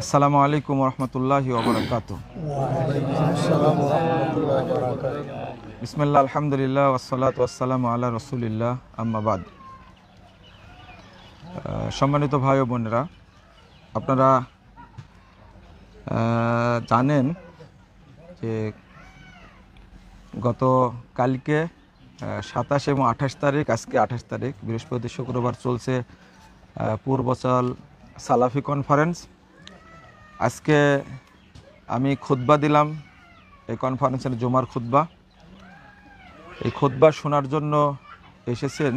আসসালামু আলাইকুম রহমতুল্লাহি ওয়া বারাকাতুহু। বিসমিল্লাহ, আলহামদুলিল্লাহ, ওয়াসসালাতু ওয়াসসালামু আলা রাসূলিল্লাহ, আম্মা বাদ। সম্মানিত ভাই ও বোনেরা, আপনারা জানেন যে গত কালকে 27 এবং 28 তারিখ, আজকে 28 তারিখ, বৃহস্পতি শুক্রবার চলছে পূর্বাচল সালাফি কনফারেন্স। আজকে আমি খুতবা দিলাম, এই কনফারেন্সের জুমার খুতবা। এই খুতবা শোনার জন্য এসেছেন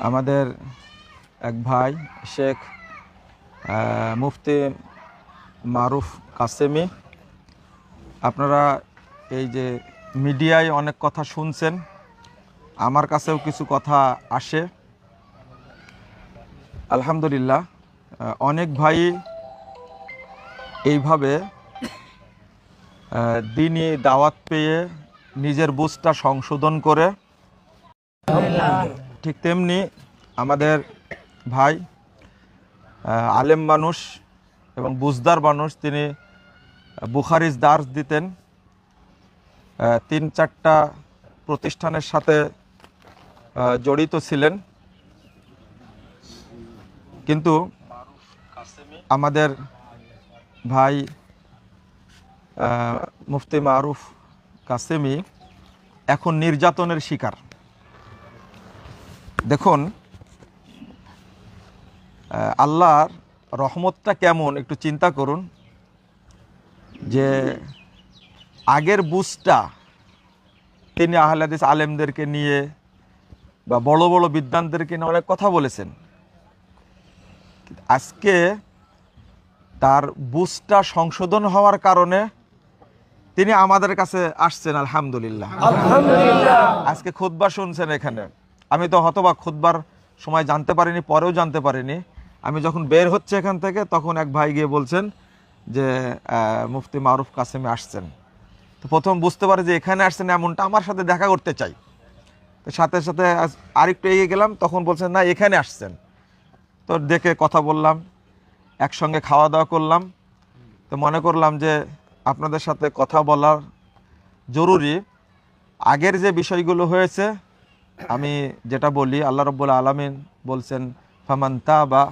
আমাদের এক ভাই শেখ মুফতি মারুফ কাসেমি। আপনারা এই যে মিডিয়ায় অনেক কথা শুনছেন, আমার কাছেও কিছু কথা আসে। আলহামদুলিল্লাহ, অনেক ভাই এইভাবে দিনই দাওয়াত পেয়ে নিজের বুঝটা সংশোধন করে, ঠিক তেমনি আমাদের ভাই আলেম মানুষ এবং বুঝদার মানুষ, তিনি বুখারিজ দার্স দিতেন, 3-4টা প্রতিষ্ঠানের সাথে জড়িত ছিলেন। কিন্তু আমাদের ভাই মুফতি মারুফ কাসেমি এখন নির্যাতনের শিকার। দেখুন আল্লাহর রহমতটা কেমন, একটু চিন্তা করুন। যে আগের বুঝটা তিনি আহলে হাদিস আলেমদেরকে নিয়ে বা বড় বড় বিদ্বানদেরকে নিয়ে অনেক কথা বলেছেন। আজকে তার বুঝটা সংশোধন হওয়ার কারণে তিনি আমাদের কাছে আসছেন। আলহামদুলিল্লাহ, আজকে খুতবা শুনছেন এখানে। আমি তো হতবাক, খুতবার সময় জানতে পারিনি, পরেও জানতে পারিনি। আমি যখন বের হচ্ছে এখান থেকে, তখন এক ভাই গিয়ে বলছেন যে মুফতি মারুফ কাসেমি আসছেন। তো প্রথম বুঝতে পারে যে এখানে আসছেন এমনটা, আমার সাথে দেখা করতে চাই। তো সাথে সাথে আরেকটু এগিয়ে গেলাম, তখন বলছেন না এখানে আসছেন। তো দেখে কথা বললাম, একসঙ্গে খাওয়া দাওয়া করলাম। তো মনে করলাম যে আপনাদের সাথে কথা বলার জরুরি। আগের যে বিষয়গুলো হয়েছে, আমি যেটা বলি, আল্লাহ রাব্বুল আলামিন বলছেন ফামান তাবা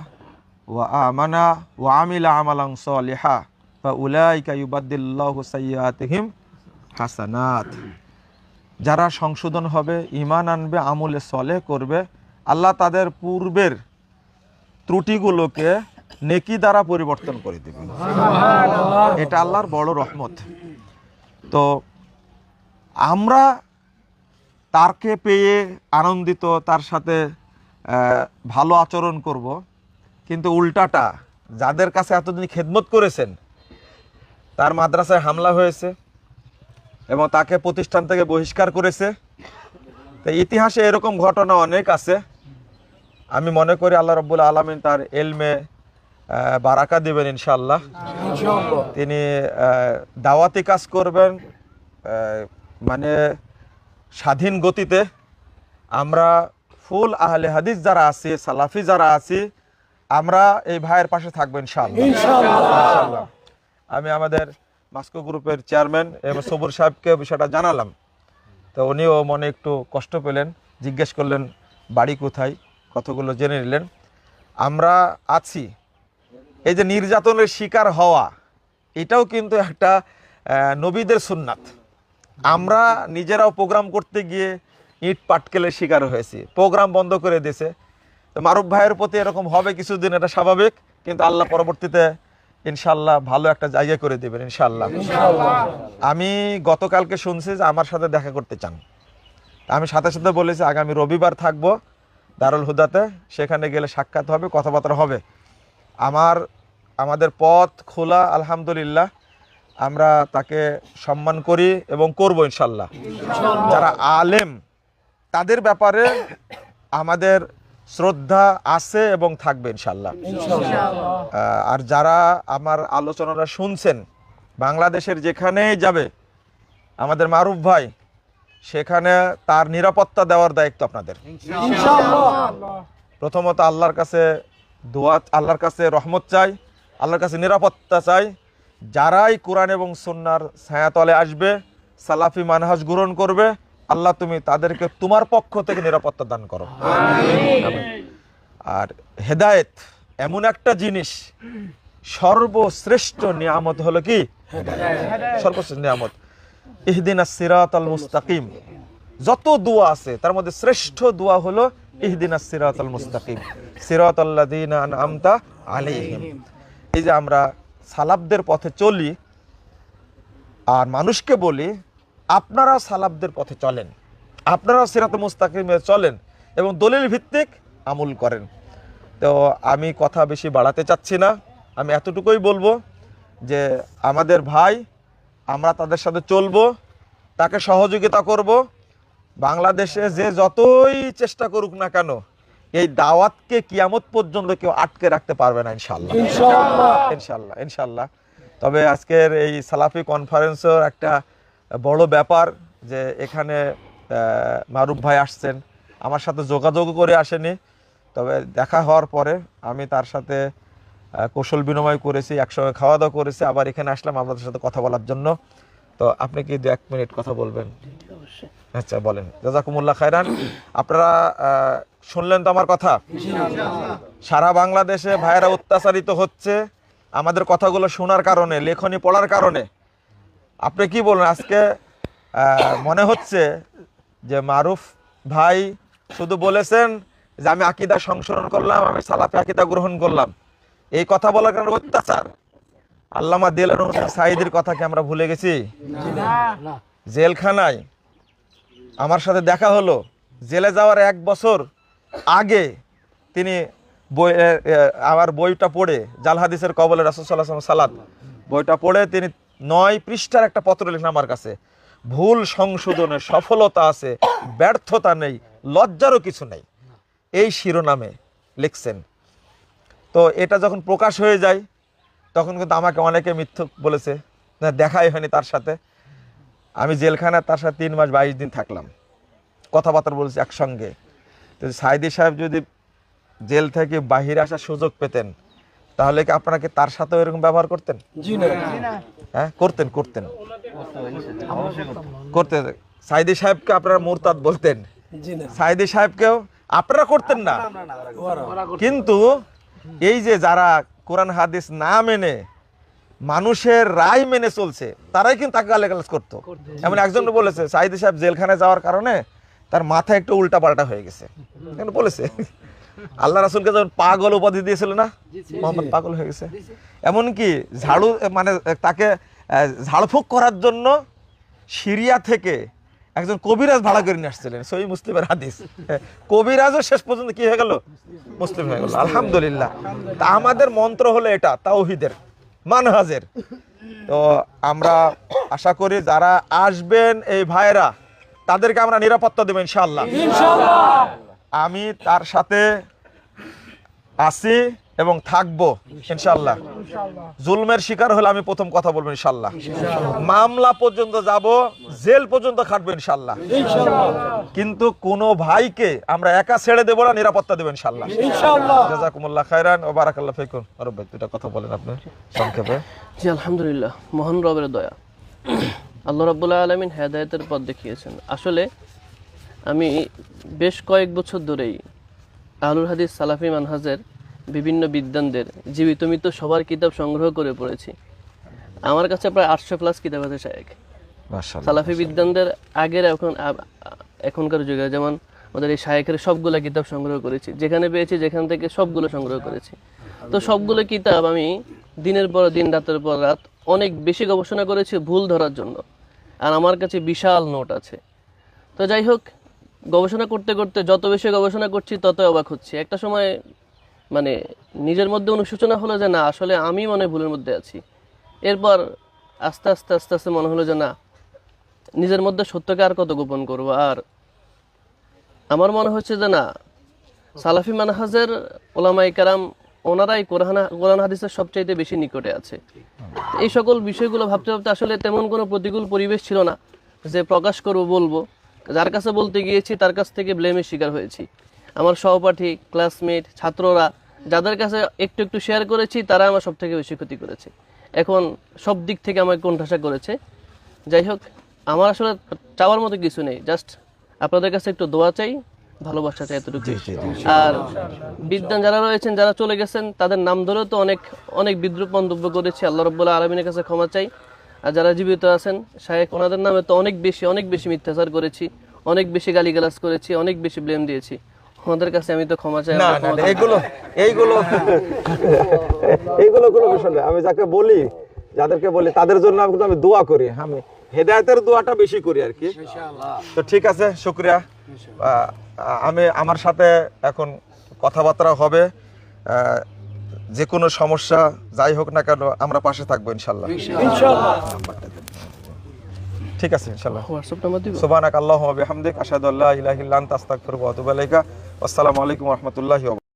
ওয়া আমানা ওয়া আমিলা আমালান সালিহা ফাউলাইকা ইউবাদদিলুল্লাহু সাইয়্যাতিহিম হাসানাত। যারা সংশোধন হবে, ঈমান আনবে, আমলে সলেহ করবে, আল্লাহ তাদের পূর্বের ত্রুটিগুলোকে নেকি দ্বারা পরিবর্তন করে দেবেন। এটা আল্লাহর বড় রহমত। তো আমরা তারকে পেয়ে আনন্দিত, তার সাথে ভালো আচরণ করব, কিন্তু উল্টাটা যাদের কাছে এতদিন খেদমত করেছেন, তার মাদ্রাসায় হামলা হয়েছে এবং তাকে প্রতিষ্ঠান থেকে বহিষ্কার করেছে। তো ইতিহাসে এরকম ঘটনা অনেক আছে। আমি মনে করি আল্লাহ রাব্বুল আলামিন তার এলমে বারাকা দিবেন ইনশাআল্লাহ। তিনি দাওয়াতি কাজ করবেন মানে স্বাধীন গতিতে। আমরা ফুল আহলে হাদিস যারা আছি, সালাফি যারা আছি, আমরা এই ভাইয়ের পাশে থাকবো ইনশাআল্লাহ। আমি আমাদের মাস্কো গ্রুপের চেয়ারম্যান এম সবুর সাহেবকে বিষয়টা জানালাম। তো উনিও মনে একটু কষ্ট পেলেন, জিজ্ঞেস করলেন বাড়ি কোথায়, কতগুলো জেনে নিলেন। আমরা আছি, এই যে নির্যাতনের শিকার হওয়া, এটাও কিন্তু একটা নবীদের সুন্নাত। আমরা নিজেরাও প্রোগ্রাম করতে গিয়ে ইট পাটকেলের শিকার হয়েছি, প্রোগ্রাম বন্ধ করে দিয়েছে। তো মারুফ ভাইয়ের প্রতি এরকম হবে কিছুদিন, এটা স্বাভাবিক, কিন্তু আল্লাহ পরবর্তীতে ইনশাল্লাহ ভালো একটা জায়গা করে দেবেন ইনশাল্লাহ। আমি গতকালকে শুনছি যে আমার সাথে দেখা করতে চান। আমি সাথে সাথে বলেছি আগামী রবিবার থাকবো দারুল হুদাতে, সেখানে গেলে সাক্ষাৎ হবে, কথাবার্তা হবে। আমাদের পথ খোলা, আলহামদুলিল্লাহ। আমরা তাকে সম্মান করি এবং করবো ইনশাল্লাহ। যারা আলেম, তাদের ব্যাপারে আমাদের শ্রদ্ধা আছে এবং থাকবে ইনশাল্লাহ। আর যারা আমার আলোচনাটা শুনছেন, বাংলাদেশের যেখানেই যাবে আমাদের মারুফ ভাই, সেখানে তার নিরাপত্তা দেওয়ার দায়িত্ব আপনাদের ইনশাআল্লাহ। প্রথমত আল্লাহর কাছে দোয়া, আল্লাহর কাছে রহমত চাই, আল্লাহর কাছে নিরাপত্তা চাই, যারাই কোরআন এবং সুন্নাহর ছায়াতলে আসবে, সালাফি মানহাজ গ্রহণ করবে, আল্লাহ তুমি তাদেরকে তোমার পক্ষ থেকে নিরাপত্তা দান করো। আর হেদায়েত এমন একটা জিনিস, সর্বশ্রেষ্ঠ নিয়ামত হলো কি? সর্বশ্রেষ্ঠ নিয়ামত। ইহদিনাস সিরাতাল মুস্তাকিম। যত দোয়া আছে তার মধ্যে শ্রেষ্ঠ দোয়া হলো ইহদিনাস সিরাতাল মুস্তাকিম সিরাতাল্লাযীনা আনআমতা আলাইহিম। এই যে আমরা সালাফদের পথে চলি আর মানুষকে বলি আপনারা সালাফদের পথে চলেন, আপনারা সিরাতাল মুস্তাকিমে চলেন এবং দলিল ভিত্তিক আমল করেন। তো আমি কথা বেশি বাড়াতে চাচ্ছি না, আমি এতটুকুই বলবো যে আমাদের ভাই, আমরা তাদের সাথে চলবো, তাকে সহযোগিতা করব। বাংলাদেশে যে যতই চেষ্টা করুক না কেন, এই দাওয়াতকে কিয়ামত পর্যন্ত কেউ আটকে রাখতে পারবে না ইনশাআল্লাহ, ইনশাআল্লাহ, ইনশাআল্লাহ। তবে আজকের এই সালাফি কনফারেন্সের একটা বড় ব্যাপার যে এখানে মারুফ ভাই আসছেন, আমার সাথে যোগাযোগ করে আসেনি, তবে দেখা হওয়ার পরে আমি তার সাথে কৌশল বিনিময় করেছি, একসঙ্গে খাওয়া দাওয়া করেছি, আবার এখানে আসলাম আপনাদের সাথে কথা বলার জন্য। তো আপনি কি 1 মিনিট কথা বলবেন? আচ্ছা বলেন। জাযাকুমুল্লাহ খায়রান। আপনারা শুনলেন তো আমার কথা। সারা বাংলাদেশে ভাইয়েরা অত্যাচারিত হচ্ছে আমাদের কথাগুলো শোনার কারণে, লেখনী পড়ার কারণে। আপনি কি বলেন? আজকে মনে হচ্ছে যে মারুফ ভাই শুধু বলেছেন যে আমি আকীদা সংশোধন করলাম, আমি সালাফি আকীদা গ্রহণ করলাম, এই কথা বলার কারণে অত্যাচার। আল্লামা দেলাওয়ার হোসেন সাঈদীর কথা কি আমরা ভুলে গেছি? জেলখানায় আমার সাথে দেখা হলো, জেলে যাওয়ার 1 বছর আগে তিনি আমার বইটা পড়ে, জাল হাদিসের কবলে রাসূল সাল্লাল্লাহু আলাইহি ওয়াসাল্লাম সালাত, বইটা পড়ে তিনি 9 পৃষ্ঠার একটা পত্র লিখলেন আমার কাছে। ভুল সংশোধনের সফলতা আছে, ব্যর্থতা নেই, লজ্জারও কিছু নেই, এই শিরোনামে লিখছেন। তো এটা যখন প্রকাশ হয়ে যায় তখন কিন্তু আমাকে অনেকে মিথ্যুক বলেছে, না দেখাই হয়নি তার সাথে। আমি জেলখানায় তার সাথে 3 মাস 22 দিন থাকলাম, কথাবার্তা বলেছি একসঙ্গে। তো সাঈদী সাহেব যদি জেল থেকে বাহিরে আসার সুযোগ পেতেন তাহলে কি আপনারা কি তার সাথেও এরকম ব্যবহার করতেন? হ্যাঁ করতেন, করতেন, করতেন। সাঈদী সাহেবকে আপনারা মুরতাদ বলতেন, সাঈদী সাহেবকেও আপনারা করতেন না। কিন্তু এই যে যারা কোরআন হাদিস না মেনে মানুষের রায় মেনে চলছে তারাই কিন্তু তাকে গালাগালাজ করতো। এমন একজন বলেছে সাঈদী সাহেব জেলখানায় যাওয়ার কারণে তার মাথা একটু উল্টা পাল্টা হয়ে গেছে, বলেছে। আল্লাহ রাসূলকে যখন পাগল উপাধি দিয়েছিল না, মোহাম্মদ পাগল হয়ে গেছে। এমনকি ঝাড়ু মানে তাকে ঝাড়ফুঁক করার জন্য সিরিয়া থেকে একজন কবিরাজ ভাড়া করে নিয়ে আসছিলেন, সহিহ মুসলিমের হাদিস। কবিরাজও শেষ পর্যন্ত কি হয়ে গেল? মুসলিম হয়ে গেল। আলহামদুলিল্লাহ। তা আমাদের মন্ত্র হলো এটা, তাওহীদের, মানহাজের। তো আমরা আশা করি যারা আসবেন এই ভাইরা তাদেরকে আমরা নিরাপত্তা দেব ইনশাআল্লাহ। আমি তার সাথে আছি এবং থাকবো ইনশাআল্লাহ। জুলমের শিকার হলে আমি প্রথম কথা বলবো ইনশাআল্লাহ, মামলা পর্যন্ত যাব, জেল পর্যন্ত খাটবো ইনশাআল্লাহ। কিন্তু কোন ভাইকে আমরা একা ছেড়ে দেব না, নিরাপত্তা দেব ইনশাআল্লাহ। জাযাকুমুল্লাহ খায়রান ওয়া বারাকাল্লাহু ফিকুম। আরব ভাই দুটো কথা বলেন আপনি সংক্ষেপে। জি আলহামদুলিল্লাহ, মহান রবের দয়া, আল্লাহ রাব্বুল আলামিন হেদায়েতের পথ দেখিয়েছেন। আসলে আমি বেশ কয়েক বছর ধরেই আহলুল হাদিস সালাফি মানহাজের বিভিন্ন বিদ্বানদের জীবিত মৃত সবার কিতাব সংগ্রহ করে পড়েছি। আমার কাছে প্রায় 800+ কিতাব আছে শায়েখ সালাফি বিদ্বানদের আগের এখনকার যুগে। যেমন আমাদের এই শায়েখের সবগুলো কিতাব সংগ্রহ করেছি, যেখানে পেয়েছি যেখান থেকে সবগুলো সংগ্রহ করেছি। তো সবগুলো কিতাব আমি দিনের পর দিন, রাতের পর রাত অনেক বেশি গবেষণা করেছি ভুল ধরার জন্য, আর আমার কাছে বিশাল নোট আছে। তো যাই হোক, গবেষণা করতে করতে যত বেশি গবেষণা করছি তত অবাক হচ্ছি। একটা সময় মানে নিজের মধ্যে অনুশোচনা হলো যে না, আসলে আমি মনে ভুলের মধ্যে আছি। এরপর আস্তে আস্তে আস্তে আস্তে মনে হলো যে না, নিজের মধ্যে সত্যকে আর কত গোপন করব। আর আমার মনে হচ্ছে যে না, সালাফি মানহাজের ওলামায়ে কেরাম ওনারাই কোরআন হাদিসের সবচাইতে বেশি নিকটে আছে। এই সকল বিষয়গুলো ভাবতে ভাবতে আসলে তেমন কোনো প্রতিকূল পরিবেশ ছিল না যে প্রকাশ করব, বলবো। যার কাছে বলতে গিয়েছি তার কাছ থেকে ব্লেমের শিকার হয়েছি। আমার সহপাঠী, ক্লাসমেট, ছাত্ররা যাদের কাছে একটু একটু শেয়ার করেছি তারা আমার সব থেকে বেশি ক্ষতি করেছে। এখন সব দিক থেকে আমাকে কোণঠাসা করেছে। যাই হোক, আমার আসলে চাওয়ার মতো কিছু নেই, জাস্ট আপনাদের কাছে একটু দোয়া চাই, ভালোবাসা চাই, এতটুকু। আর বিদ্বান যারা রয়েছেন, যারা চলে গেছেন, তাদের নাম ধরেও তো অনেক অনেক বিদ্রুপ মন্তব্য করেছি, আল্লাহ রাব্বুল আলামিনের কাছে ক্ষমা চাই। আর যারা জীবিত আছেন, শায়েখ, ওনাদের নামে তো অনেক বেশি মিথ্যাচার করেছি, অনেক বেশি গালিগালাজ করেছি, অনেক বেশি ব্লেম দিয়েছি। ওনাদের কাছে আমি তো ক্ষমা চাই। না আল্লাহ না ক্ষমা না, করবেন। এইগুলো এইগুলো এইগুলো কোনো বিষয় না। আমি যাকে বলি, যাদেরকে বলি তাদের জন্য আমি দোয়া করি, আমি হেদায়েতের দোয়াটা বেশি করি আর কি। তো ঠিক আছে, শুকরিয়া। আমি আমার সাথে এখন কথাবার্তা হবে, যে কোনো সমস্যা যাই হোক না কেন আমরা পাশে থাকবো ইনশাল্লাহ। ঠিক আছে ইনশাল্লাহ। হোয়াটসঅ্যাপ নাম্বার দিব। সুবহানাক আল্লাহুম্মা ওয়া বিহামদিক আশহাদু আল্লা ইলাহা ইল্লা আনতা আস্তাগফিরুকা ওয়া আতুবু ইলাইকা। আসসালামু আলাইকুম ওয়া রাহমাতুল্লাহি ওয়া বারাকাতুহু।